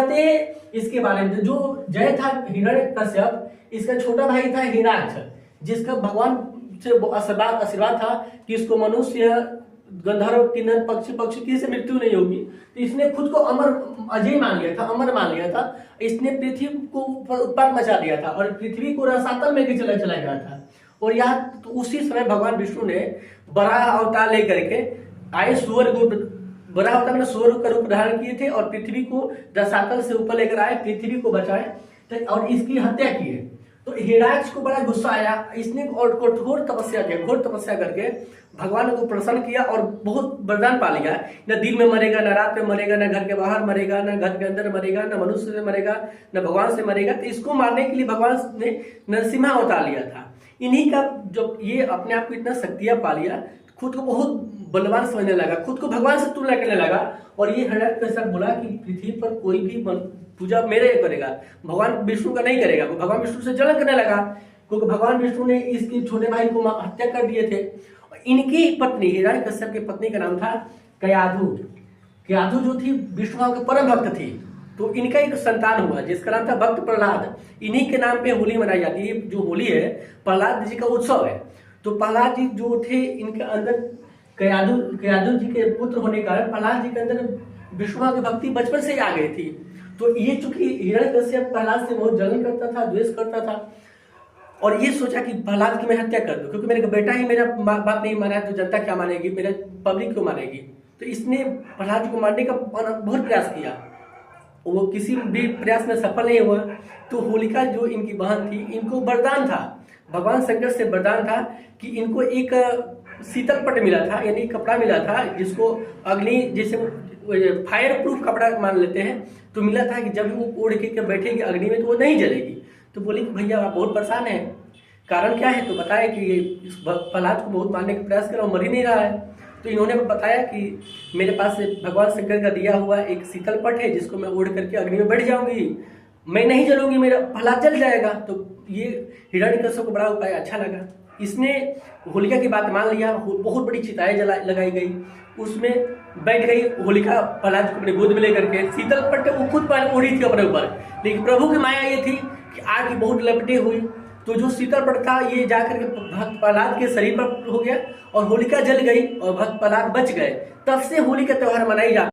बातें इसके बारे में। जो जय था हिरण्यकश्यप, इसका छोटा भाई था हिरण्याक्ष, जिसका भगवान से आशीर्वाद था कि इसको मनुष्य, गंधर्व, किन्नर, पक्षी किसी से मृत्यु नहीं होगी। तो इसने खुद को अमर, अजय मान लिया था, अमर मान लिया था। इसने पृथ्वी को उत्पात मचा दिया था और पृथ्वी को रसातल में चला गया था। और यहाँ तो उसी समय भगवान विष्णु ने बराह अवतार लेकर के आए, बराह अवतार में सूअर का रूप धारण किए थे और पृथ्वी को रसातल से ऊपर लेकर आए, पृथ्वी को बचाए और इसकी हत्या की है। तो हिरण्याक्ष को बड़ा गुस्सा आया, इसने और कठोर तपस्या किया, घोर तपस्या करके भगवान को प्रसन्न किया और बहुत वरदान पा लिया। न दिन में मरेगा, न रात में मरेगा, न घर के बाहर मरेगा, न घर के अंदर मरेगा, न मनुष्य से मरेगा, न भगवान से मरेगा। तो इसको मारने के लिए भगवान ने नरसिम्हा अवतार लिया था। इन्हीं का जब ये अपने आप को इतना शक्तियां पा लिया, खुद को बहुत बलवान समझने लगा, खुद को भगवान से तुलना करने लगा। और ये हिरण्याक्ष बोला कि पृथ्वी पर कोई भी पूजा मेरे करेगा, भगवान विष्णु का नहीं करेगा। भगवान विष्णु से जलन करने लगा, क्योंकि भगवान विष्णु ने इसके छोटे भाई को हत्या कर दिए थे। इनकी पत्नी, हिरण्यकश्यप की पत्नी का नाम था कयाधु। कयाधु जो थी विष्णु के परम भक्त थी। तो इनका एक संतान हुआ जिसका नाम था भक्त प्रहलाद। इन्हीं के नाम पे होली मनाई जाती है। जो होली है प्रहलाद जी का उत्सव है। तो प्रहलाद जी जो थे, इनके अंदर कयाधु जी के पुत्र होने के कारण प्रहलाद जी के अंदर विष्णु की भक्ति बचपन से ही आ गई थी। तो ये चूंकि हिरण्यकश्यप प्रहलाद से बहुत जलन करता था, द्वेष करता था, और ये सोचा कि प्रहलाद की मैं हत्या कर दूं, क्योंकि मेरे बेटा ही मेरा बात नहीं माना है तो जनता क्या मानेगी, मेरे पब्लिक क्यों मानेगी। तो इसने प्रहलाद को मारने का बहुत प्रयास किया, वो किसी भी प्रयास में सफल नहीं हुआ। तो होलिका जो इनकी बहन थी, इनको वरदान था, भगवान शंकर से वरदान था कि इनको एक शीतल पट मिला था, यानी कपड़ा मिला था जिसको अग्नि, जैसे फायर प्रूफ कपड़ा मान लेते हैं, तो मिला था कि जब वो ओढ़ के बैठेगी अग्नि में तो वो नहीं जलेगी। तो बोली कि भैया आप बहुत परेशान हैं, कारण क्या है। तो बताया कि इस प्रहलाद को बहुत मारने का प्रयास कर रहा हूँ, मर ही नहीं रहा है। तो इन्होंने बताया कि मेरे पास भगवान शंकर का दिया हुआ एक शीतल पट है जिसको मैं ओढ़ करके अग्नि में बैठ जाऊंगी, मैं नहीं जलूंगी, मेरा प्रहलाद जल जाएगा। तो ये हिरण्यकश्यप को बड़ा उपाय अच्छा लगा। इसने होलिका की बात मान लिया, बहुत बड़ी चिताएं लगाई गई, उसमें बैठ गई होलिका प्रहलाद को अपने गोद में लेकर के। शीतल पट्ट वो खुद ओढ़ी थी अपने ऊपर, लेकिन प्रभु की माया ये थी कि आग की बहुत लपटें हुई, तो जो शीतल पट्ट था ये जाकर के भक्त प्रहलाद के शरीर पर हो गया और होलिका जल गई और भक्त प्रहलाद बच गए। तब से होली का त्योहार मनाई जाती है।